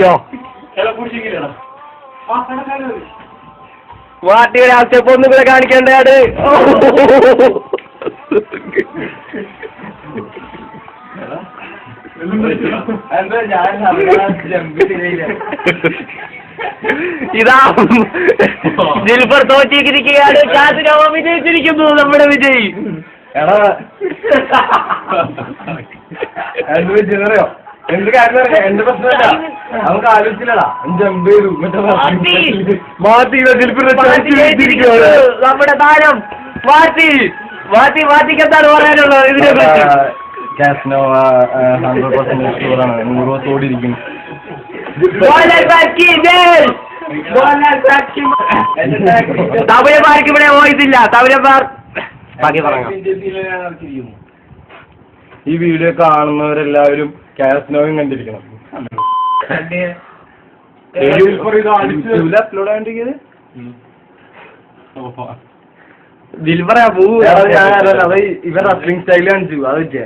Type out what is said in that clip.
യോ വാട്ടിയുടെ ആ സ്റ്റെപ്പ് ഒന്നും കൂടെ കാണിക്കേണ്ടത്. ഇതാ ദിൽഫർ തോറ്റിരിക്കുകയാണ്. കാസിനോവ വിജയിച്ചിരിക്കുന്നു. നമ്മുടെ വിജയ്. എടാ എന്ത് എന്ത് കാര്യം എന്റെ പ്രശ്നമല്ല, നമുക്ക് ആലോചിച്ചില്ലടാ. ജമ്പ് ചെയ്തു നമ്മുടെ താരം മാറ്റിക്ക് എന്താണ് പറയാനുള്ളത് ഇതിനെ കുറിച്ച്? കാസിനോവ 100% ഷുവറാണ്. 100 ഓടിയിരിക്കും. തമിഴന്മാർക്ക് ഇവിടെ പോയിട്ടില്ല. തമിഴന്മാർ ബാക്കി പറയാം. ഈ വീഡിയോ കാണുന്നവരെല്ലാവരും കാസിനോയും കണ്ടിരിക്കണം. അപ്ലോഡ് ആയിട്ടിരിക്കുന്നത് ദിൽഫറ ഇവർ റസ്ലിംഗ് സ്റ്റൈൽ കാണിച്ചു. അത് വെച്ചേ